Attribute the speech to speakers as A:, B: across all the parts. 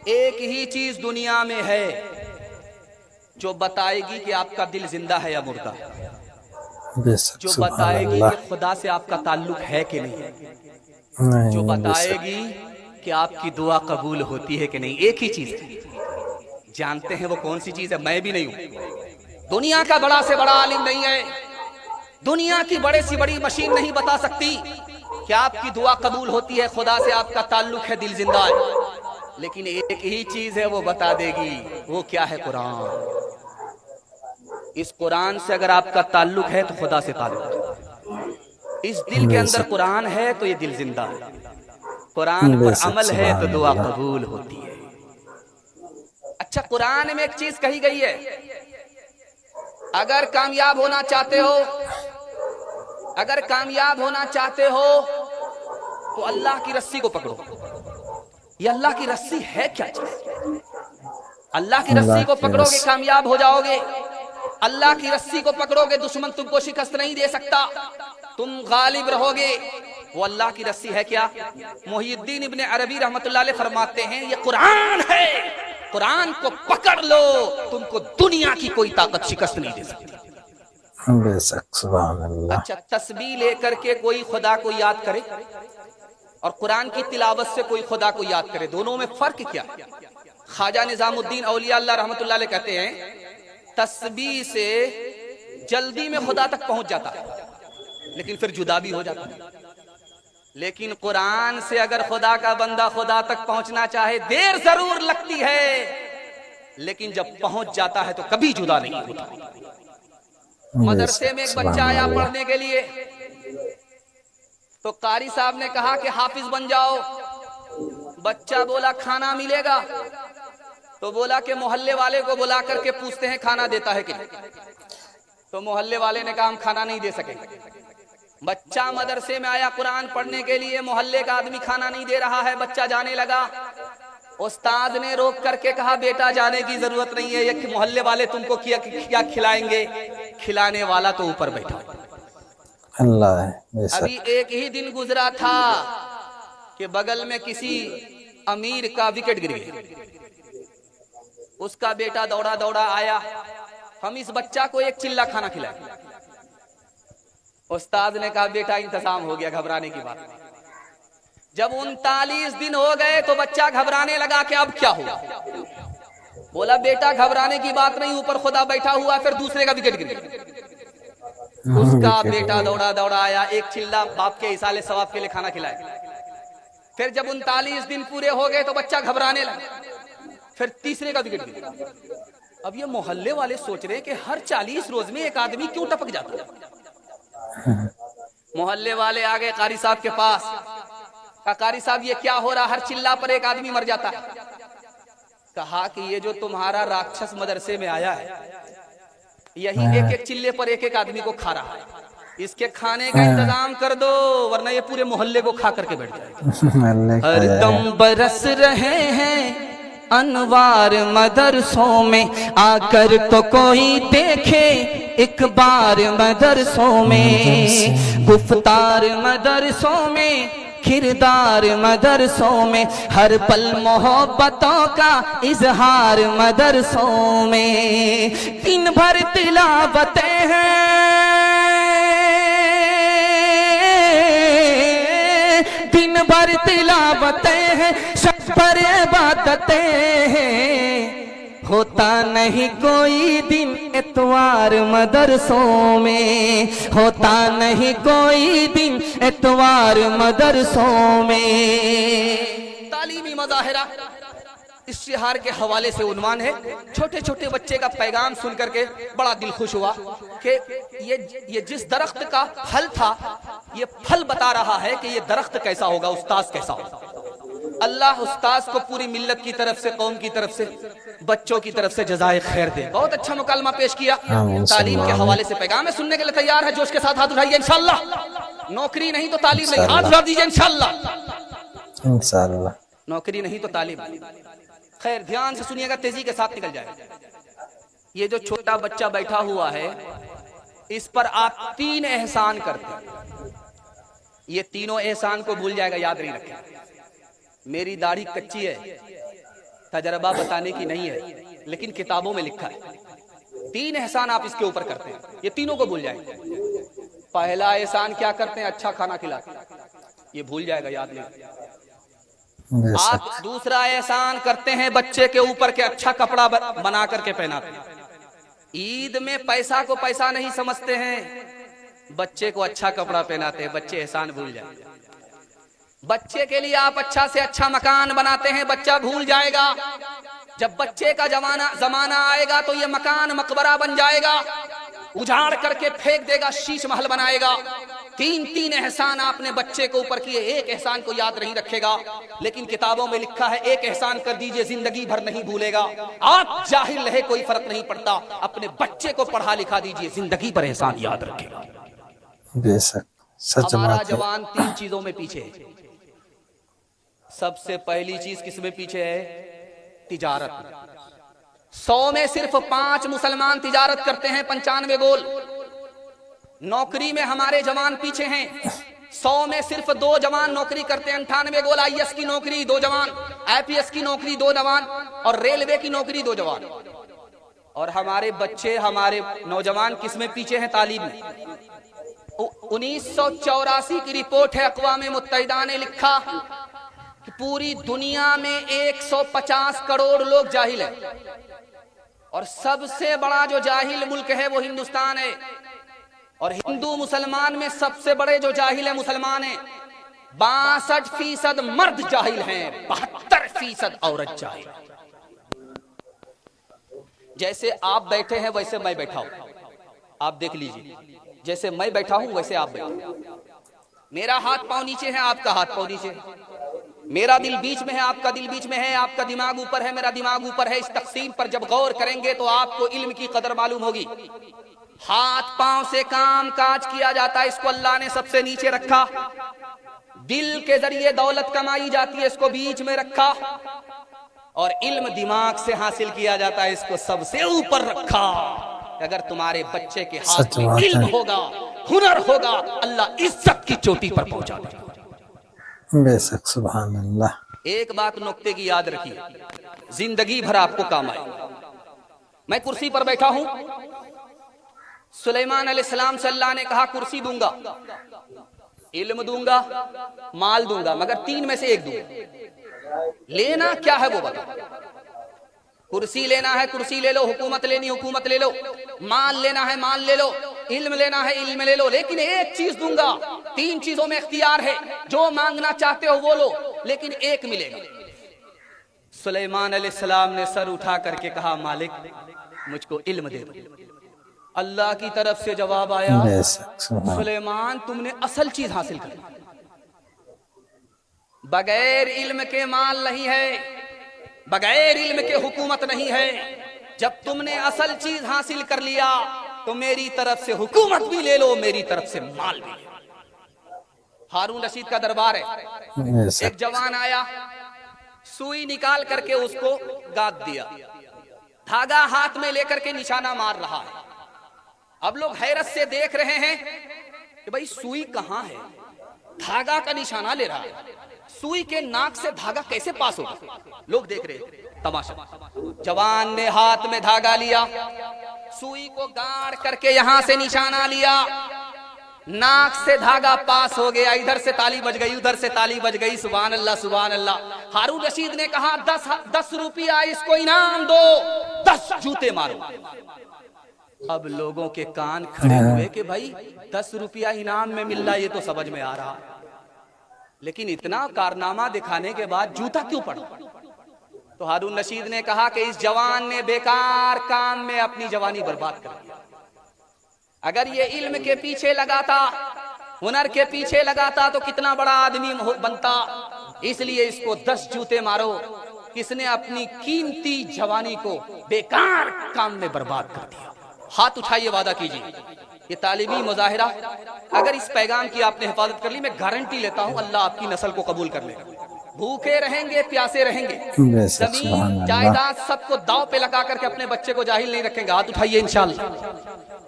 A: एक ही चीज दुनिया में है जो बताएगी कि आपका दिल जिंदा है या मुर्दा, जो बताएगी कि खुदा से आपका ताल्लुक है कि नहीं, जो बताएगी कि आपकी दुआ कबूल होती है कि नहीं। एक ही चीज है, जानते हैं वो कौन सी चीज है? मैं भी नहीं हूं, दुनिया का बड़ा से बड़ा आलिम नहीं है, दुनिया की बड़े सी बड़ी मशीन नहीं बता सकती कि आपकी दुआ कबूल होती है, खुदा से आपका ताल्लुक है, दिल जिंदा है। लेकिन एक ही चीज है वो बता देगी, वो क्या है? कुरान। इस कुरान से अगर आपका ताल्लुक है तो खुदा से ताल्लुक, इस दिल के अंदर कुरान है तो ये दिल जिंदा है, कुरान पर अमल है तो दुआ कबूल होती है। अच्छा, कुरान में एक चीज कही गई है, अगर कामयाब होना चाहते हो, अगर कामयाब होना चाहते हो तो अल्लाह की रस्सी को पकड़ो। ये अल्लाह की रस्सी है क्या चीज? अल्लाह की रस्सी को पकड़ोगे कामयाब हो जाओगे, अल्लाह की रस्सी को पकड़ोगे दुश्मन तुमको शिकस्त नहीं दे सकता, तुम गालिब रहोगे। वो अल्लाह की रस्सी है क्या? मुहियुद्दीन इब्ने अरबी रहमतुल्लाह अलैह फरमाते हैं ये कुरान है, कुरान को पकड़ लो, तुमको दुनिया की कोई ताकत शिकस्त नहीं दे सकती। अच्छा, तस्बीह लेकर के कोई खुदा को याद करे और कुरान की तिलावत से कोई खुदा को याद करे, दोनों में फर्क क्या? ख्वाजा निजामुद्दीन औलिया अल्लाह रहमतुल्लाह अलैह कहते हैं तस्बीह से जल्दी में खुदा तक पहुंच जाता है, लेकिन फिर जुदा भी हो जाता है। लेकिन कुरान से अगर खुदा का बंदा खुदा तक पहुंचना चाहे देर जरूर लगती है, लेकिन जब पहुंच जाता है तो कभी जुदा नहीं होता। मदरसे में एक बच्चा आया पढ़ने के लिए, तो कारी साहब ने कहा कि हाफिज बन जाओ। बच्चा बोला खाना मिलेगा? तो बोला कि मोहल्ले वाले को बुला करके पूछते हैं खाना देता है कि नहीं। तो मोहल्ले वाले ने कहा हम खाना नहीं दे सकेंगे। बच्चा मदरसे में आया कुरान पढ़ने के लिए, मोहल्ले का आदमी खाना नहीं दे रहा है, बच्चा जाने लगा। उस्ताद ने रोक करके कहा बेटा जाने की जरूरत नहीं है, ये मोहल्ले वाले तुमको क्या खिलाएंगे, खिलाने वाला तो ऊपर बैठा
B: अल्लाह है।
A: अभी एक ही दिन गुजरा था कि बगल में किसी अमीर का विकेट गिर गया, उसका बेटा दौड़ा दौड़ा आया, हम इस बच्चा को एक चिल्ला खाना खिलाए। उस्ताद ने कहा बेटा इंतजाम हो गया, घबराने की बात नहीं। जब 39 दिन हो गए तो बच्चा घबराने लगा कि अब क्या हुआ। बोला बेटा घबराने की बात नहीं, ऊपर खुदा बैठा हुआ। फिर दूसरे का विकेट गिर गया, उसका बेटा दौड़ा दौड़ा आया, एक चिल्ला बाप के इसाले सवाब के लिए खाना खिलाए। फिर जब 39 दिन पूरे हो गए तो बच्चा घबराने लगा, फिर तीसरे का विकेट गिर गया। अब ये मोहल्ले वाले सोच रहे कि हर 40 रोज में एक आदमी क्यों टपक जाता है। मोहल्ले वाले आ गए कारी साहब के पास, कहा कारी साहब ये क्या हो रहा, हर चिल्ला पर एक आदमी मर जाता है। कहा कि ये जो तुम्हारा राक्षस मदरसे में आया है, यही एक एक चिल्ले पर एक एक आदमी को खा रहा है, इसके खाने का इंतजाम कर दो वरना ये पूरे मोहल्ले को खा करके बैठ जाएगा। हर दम बरस रहे हैं अनवार मदरसों में, आकर तो कोई देखे एक बार मदरसों में। गुफ्तार मदरसों में, किरदार मदरसों में, हर पल मोहब्बतों का इजहार मदरसों में। दिन भर तिलावतें हैं, दिन भर तिलावतें हैं, शब भर इबादतें हैं। होता नहीं कोई दिन इतवार मदरसों में, होता नहीं कोई दिन इतवार मदरसों में। तालीमी मज़ाहिरा इश्तिहार के हवाले से उन्वान है। छोटे छोटे बच्चे का पैगाम सुन करके बड़ा दिल खुश हुआ कि ये जिस दरख्त का फल था, ये फल बता रहा है कि ये दरख्त कैसा होगा, उस्ताद कैसा होगा। अल्लाह उस्ताद को पूरी मिल्लत की तरफ से, कौम की तरफ से, बच्चों की तरफ से जज़ाए खैर दे। बहुत अच्छा मुकालमा पेश किया, तालीम के हवाले से पैगाम है। सुनने के लिए तैयार है? जोश के साथ हाथ उठाइए इंशाअल्लाह। नौकरी नहीं तो तालीम नहीं, हाथ उठा दीजिए इंशाअल्लाह।
B: इंशाअल्लाह
A: नौकरी नहीं तो तालीम। खैर ध्यान से सुनिएगा, तेजी के साथ निकल जाए। ये जो छोटा बच्चा बैठा हुआ है, इस पर आप 3 एहसान करते हैं, ये तीनों एहसान को भूल जाएगा, याद नहीं रखेगा। मेरी दाढ़ी कच्ची है तजर्बा बताने की नहीं है, लेकिन किताबों में लिखा है। 3 एहसान आप इसके ऊपर करते हैं, ये तीनों को भूल जाएंगे। पहला एहसान क्या करते हैं? अच्छा खाना खिलाते हैं, ये भूल जाएगा, याद नहीं।
B: बेशक
A: आप दूसरा एहसान करते हैं बच्चे के ऊपर के अच्छा कपड़ा बना करके पहनाते हैं। ईद में पैसा को पैसा नहीं समझते हैं, बच्चे को अच्छा कपड़ा पहनाते हैं, बच्चे एहसान भूल जाएंगे। बच्चे के लिए आप अच्छा से अच्छा मकान बनाते हैं, बच्चा भूल जाएगा। जब बच्चे का जमाना आएगा तो ये मकान मकबरा बन जाएगा, उजाड़ करके फेंक देगा, शीश महल बनाएगा। 3 एहसान आपने बच्चे के ऊपर किए, एक एहसान को याद नहीं रखेगा, लेकिन किताबों में लिखा है एक एहसान कर दीजिए, जिंदगी भर नहीं भूलेगा। आप जाहिल रहे कोई फर्क नहीं पड़ता, अपने बच्चे को पढ़ा लिखा दीजिए, जिंदगी भर एहसान याद रखेगा।
B: बेशक सच
A: हमारा
B: बात है।
A: जवान 3 चीजों में पीछे है। सबसे पहली चीज किसमें पीछे है? तिजारत। 100 में सिर्फ 5 मुसलमान तिजारत करते हैं, 95 गोल। नौकरी में हमारे जवान पीछे हैं। 100 में सिर्फ 2 जवान नौकरी करते हैं, 98 गोल। IAS की नौकरी 2 जवान, IPS की नौकरी 2 जवान, और रेलवे की नौकरी 2 जवान। और हमारे बच्चे, हमारे नौजवान किसमें पीछे हैं? तालीम में। 1984 की रिपोर्ट है, अक़वाम मुत्तहिदा ने लिखा कि पूरी दुनिया में 150 करोड़ लोग जाहिल हैं, और सबसे बड़ा जो जाहिल मुल्क है वो हिंदुस्तान है। और हिंदू मुसलमान में सबसे बड़े जो जाहिल है मुसलमान है। 62% मर्द जाहिल हैं, 72% औरत जाहिल। जैसे आप बैठे हैं वैसे मैं बैठा हूं, आप देख लीजिए। जैसे मैं बैठा हूं वैसे आप बैठे। मेरा हाथ पांव नीचे है, आपका हाथ पांव नीचे है। मेरा दिल बीच में है, आपका दिल बीच में है। आपका दिमाग ऊपर है, मेरा दिमाग ऊपर है। इस तक़सीम पर जब गौर करेंगे तो आपको इल्म की कदर मालूम होगी। हाथ पांव से काम काज किया जाता है, इसको अल्लाह ने सबसे नीचे रखा। दिल के जरिए दौलत कमाई जाती है, इसको बीच में रखा। और इल्म दिमाग से हासिल किया जाता है, इसको सबसे ऊपर रखा। अगर तुम्हारे बच्चे के हाथ में इल्म होगा, हुनर होगा, अल्लाह इज्जत की चोटी पर पहुंचा देगा।
B: बेशक सुभान अल्लाह।
A: एक बात नुक्ते की याद रखिए, जिंदगी भर आपको काम आए। मैं कुर्सी पर बैठा हूं, सुलेमान अलैहिस्सलाम से अल्लाह ने कहा कुर्सी दूंगा, इल्म दूंगा, माल दूंगा, मगर 3 में से 1 दूंगा। लेना क्या है वो बता। कुर्सी लेना है, कुर्सी ले लो। हुकूमत लेनी, हुकूमत ले लो। माल लेना है, माल ले लो। इल्म लेना है, इल्म ले लो। लेकिन एक चीज दूंगा। 3 चीजों में इख्तियार है, जो मांगना चाहते हो वो लो, लेकिन एक मिलेगा। सुलेमान अलैहिस्सलाम ने सर उठा करके कहा मालिक मुझको इल्म दे दो। अल्लाह की तरफ से जवाब आया, सुलेमान तुमने असल चीज हासिल कर ली। बगैर इल्म के माल नहीं है, बगैर इल्म के हुकूमत नहीं है। जब तुमने असल चीज हासिल कर लिया तो मेरी तरफ से हुकूमत भी ले लो, मेरी तरफ से माल भी ले लो। हारून रशीद का दरबार है। एक जवान आया, सुई निकाल करके उसको गाद दिया, धागा हाथ में लेकर के निशाना मार रहा है। अब लोग हैरत से देख रहे हैं कि भाई सुई कहां है, धागा का निशाना ले रहा है, सुई के नाक से धागा कैसे पास होगा। लोग देख रहे तमाशा। जवान ने हाथ में धागा लिया, सुई को गाड़ करके यहां से निशाना लिया, नाक से धागा पास हो गया। इधर से ताली बज गई, उधर से ताली बज गई। सुभान अल्लाह, सुभान अल्लाह। हारून रशीद ने कहा 10 रुपया इसको इनाम दो, 10 जूते मारो। अब लोगों के कान खड़े हुए कि भाई 10 रुपया इनाम में मिल रहा, ये तो समझ में आ रहा है, लेकिन इतना कारनामा दिखाने के बाद जूता क्यों पड़ा। तो हारून रशीद ने कहा कि इस जवान ने बेकार काम में अपनी जवानी बर्बाद कर दी। अगर ये इल्म के पीछे लगाता, हुनर के पीछे लगाता तो कितना बड़ा आदमी बनता। इसलिए इसको 10 जूते मारो। किसने अपनी कीमती जवानी को बेकार काम में बर्बाद कर दिया। हाथ उठाइए, वादा कीजिए। ये तालिबी मुजाहिरा, अगर इस पैगाम की आपने हिफाजत कर ली, मैं गारंटी लेता हूं अल्लाह आपकी नस्ल को कबूल कर लेगा। भूखे रहेंगे, प्यासे रहेंगे, जमीन जायदाद सबको दाव पे लगा करके अपने बच्चे को जाहिल नहीं रखेंगे। हाथ उठाइए इंशाअल्लाह।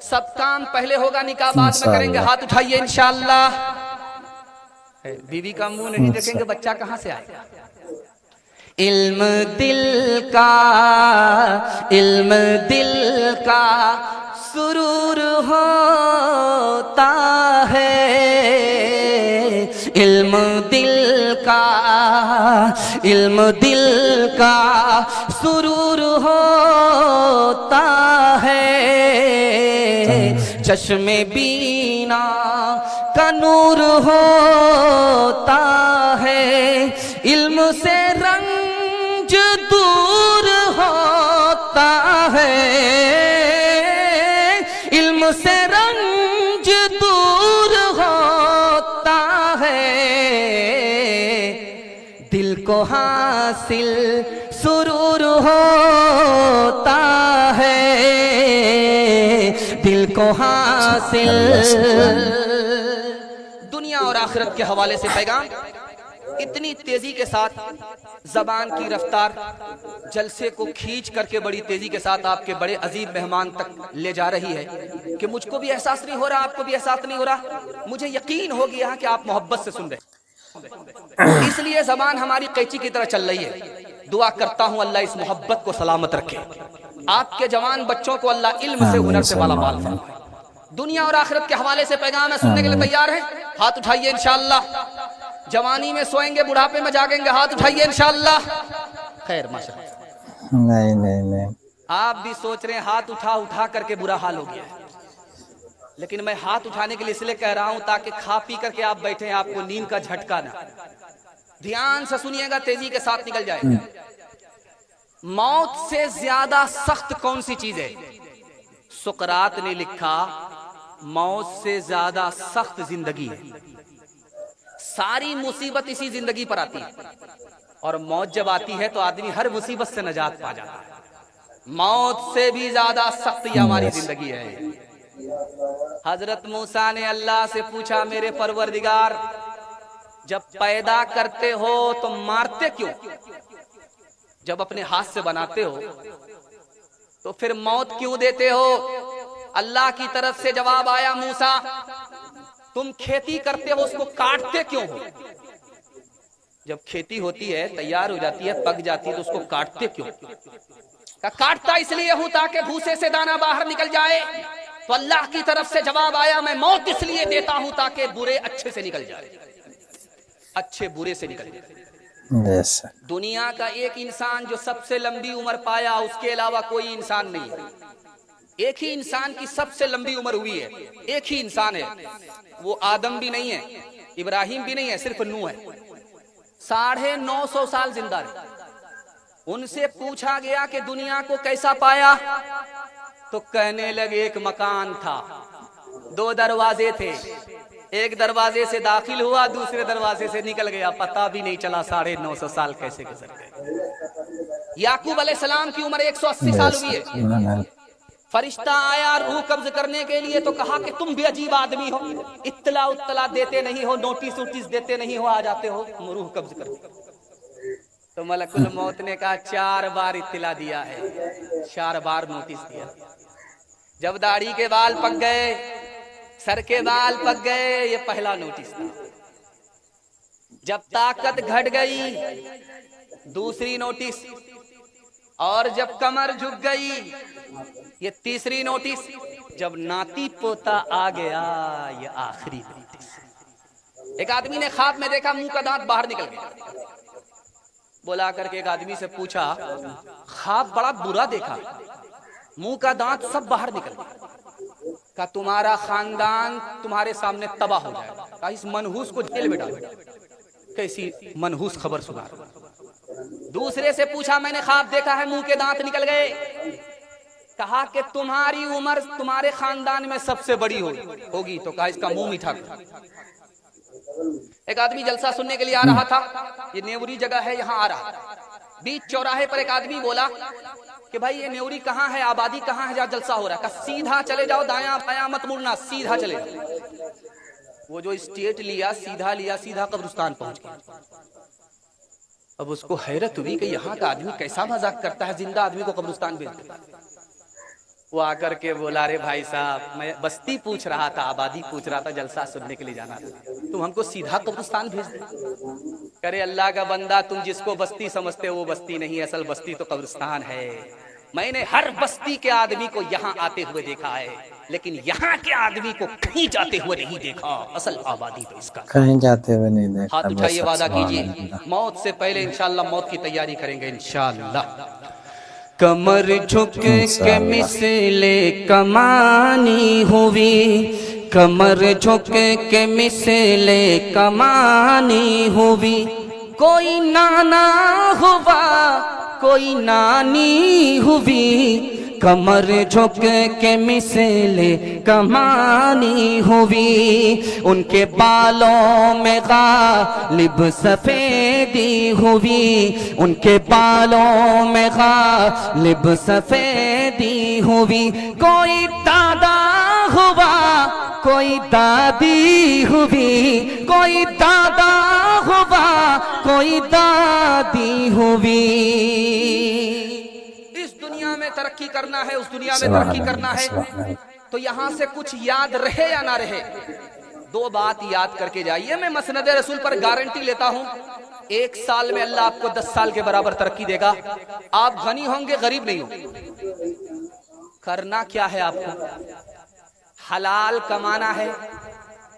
A: सब काम पहले होगा, निकाह बाद में करेंगे। हाथ उठाइए इंशाअल्लाह। बीवी का मुंह नहीं देखेंगे, बच्चा कहां से आएगा। इल्म दिल का सुरूर होता है, इल्म दिल का सुरूर होता है, चश्मे बीना का नूर होता है, इल्म से रंज दूर होता है, इल्म से रंज दूर होता है, दिल को हासिल सुरूर होता है, दिल को हासिल। दुनिया और आखिरत के हवाले से पैगाम इतनी तेजी के साथ जबान की रफ्तार जलसे को खींच करके बड़ी तेजी के साथ आपके बड़े अजीब मेहमान तक ले जा रही है कि मुझको भी एहसास नहीं हो रहा, आपको भी एहसास नहीं हो रहा, मुझे यकीन हो गया कि आप मोहब्बत से सुन रहे, इसलिए जबान हमारी कैंची की तरह चल रही है। दुआ करता हूं अल्लाह इस मोहब्बत को सलामत रखे, आपके जवान बच्चों को अल्लाह इल्म से हुनर से वाला माल फरमाए। दुनिया और आखिरत के हवाले से पैगाम है, सुनने के लिए तैयार हैं? हाथ उठाइए इंशाअल्लाह। जवानी में सोएंगे, बुढ़ापे में जागेंगे, हाथ उठाइए इंशाअल्लाह। खैर माशाअल्लाह।
B: नहीं
A: आप भी सोच रहे हैं हाथ उठा करके बुरा हाल हो गया है, लेकिन मैं हाथ उठाने के लिए इसलिए कह रहा हूं ताकि खा पी करके आप बैठे, आपको नींद का झटका ना। ध्यान से सुनिएगा, तेजी के साथ निकल जाएगा। मौत से ज्यादा सख्त कौन सी चीज है? सुकरात ने लिखा मौत से ज्यादा सख्त जिंदगी है। सारी मुसीबत इसी जिंदगी पर आती है, और मौत जब आती है तो आदमी हर मुसीबत से नजात पा जाता है। मौत से भी ज्यादा सख्त ये हमारी जिंदगी है। हजरत मूसा ने अल्लाह से पूछा, मेरे परवरदिगार, जब पैदा करते हो तो मारते क्यों? जब अपने हाथ से बनाते हो तो फिर मौत क्यों देते हो? अल्लाह की तरफ से जवाब आया, मूसा तुम खेती करते हो उसको काटते क्यों हो? जब खेती होती है, तैयार हो जाती है, पक जाती है, तो उसको काटते क्यों? काटता इसलिए हूं ताकि भूसे से दाना बाहर निकल जाए। तो अल्लाह की तरफ से जवाब आया, मैं मौत इसलिए देता हूं ताकि बुरे अच्छे से निकल जाए, अच्छे बुरे से निकल जाए। दुनिया का एक इंसान जो सबसे लंबी उम्र पाया, उसके अलावा कोई इंसान नहीं है। एक ही इंसान की सबसे लंबी उम्र हुई है, एक ही इंसान है, वो आदम भी नहीं है, इब्राहिम भी नहीं है, सिर्फ नूह है। 950 साल जिंदा रहे। उनसे पूछा गया कि दुनिया को कैसा पाया, तो कहने लगे एक मकान था, 2 दरवाजे थे, एक दरवाजे से दाखिल हुआ, दूसरे दरवाजे से निकल गया, पता भी नहीं चला 950 साल कैसे गुजर गए। याकूब अलैहिस्सलाम की उम्र 180 साल हुई है। फरिश्ता आया रूह कब्ज करने के लिए, तो कहा कि तुम भी अजीब आदमी हो, इत्तला देते नहीं हो, नोटिस देते नहीं हो, आ जाते हो रूह कब्ज करने। तो मलकुल मौत ने कहा 4 बार इत्तला दिया है, 4 बार नोटिस दिया। जब दाढ़ी के बाल पक गए, सर के बाल पक गए, ये पहला नोटिस था। जब ताकत घट गई, दूसरी नोटिस, और जब कमर झुक गई, ये तीसरी नोटिस। जब नाती पोता आ गया, ये आखिरी नोटिस। एक आदमी ने ख्वाब में देखा मुंह का दांत बाहर निकल गया। बोला करके एक आदमी से पूछा, ख्वाब बड़ा बुरा देखा, मुंह का दांत सब बाहर निकल गया। कहा तुम्हारा खानदान तुम्हारे सामने तबाह हो जाएगा। कहा इस मनहूस को जेल में डालो। कैसी मनहूस खबर सुना। दूसरे से पूछा, मैंने ख्वाब देखा है मुंह के दांत निकल गए। कहा कि तुम्हारी उम्र तुम्हारे खानदान में सबसे बड़ी होगी। तो कहा इसका मुंह मीठा कर। एक आदमी जलसा सुनने के लिए आ रहा था, ये नेवरी जगह है, यहाँ आ रहा। बीच चौराहे पर एक आदमी बोला कि भाई ये नेवरी कहाँ है, आबादी कहाँ है जहाँ जलसा हो रहा है? कहा सीधा चले जाओ, दायां बायां मत मुड़ना, सीधा चले जाओ। वो जो स्टेट लिया, सीधा कब्रिस्तान पहुंच गया। अब उसको हैरत हुई कि यहाँ का आदमी कैसा मजाक करता है, जिंदा आदमी को कब्रिस्तान भेज देता है। वो आकर के बोला, रे भाई साहब, मैं बस्ती पूछ रहा था, आबादी पूछ रहा था, जलसा सुनने के लिए जाना था, तुम हमको सीधा कब्रिस्तान भेज दे। करे अल्लाह का बंदा, तुम जिसको बस्ती समझते हो वो बस्ती नहीं, असल बस्ती तो कब्रिस्तान है। मैंने हर बस्ती के आदमी को यहाँ आते हुए देखा है, लेकिन यहाँ के आदमी को कहीं जाते हुए नहीं देखा। असल आबादी तो इसका
B: कहीं जाते हुए नहीं देखा।
A: हाथ उठाइए,
B: बेशक
A: वादा
B: सुभान
A: कीजिए
B: अल्लाह।
A: मौत से पहले इंशाअल्लाह मौत की तैयारी करेंगे इंशाअल्लाह। कमर झुक के
B: इंशाअल्लाह।
A: मिसले कमानी हुई, कमर झुक के मिसले कमानी हुई। कोई नाना हुआ कोई नानी हुई, कमर झुक के मिसले कमानी हुई। उनके बालों में गालिब सफेदी हुई, उनके बालों में गालिब सफेदी हुई। कोई दादा हुआ कोई दादी हुई, कोई दादा हुआ कोई दादी हुई। इस दुनिया में तरक्की करना है, उस दुनिया में तरक्की करना है, तो यहां से कुछ याद रहे या ना रहे, दो बात याद करके जाइए। मैं मसनद रसूल पर गारंटी लेता हूं, 1 साल में अल्लाह आपको 10 साल के बराबर तरक्की देगा। आप गनी होंगे, गरीब नहीं होंगे। करना क्या है आपको? हलाल कमाना है,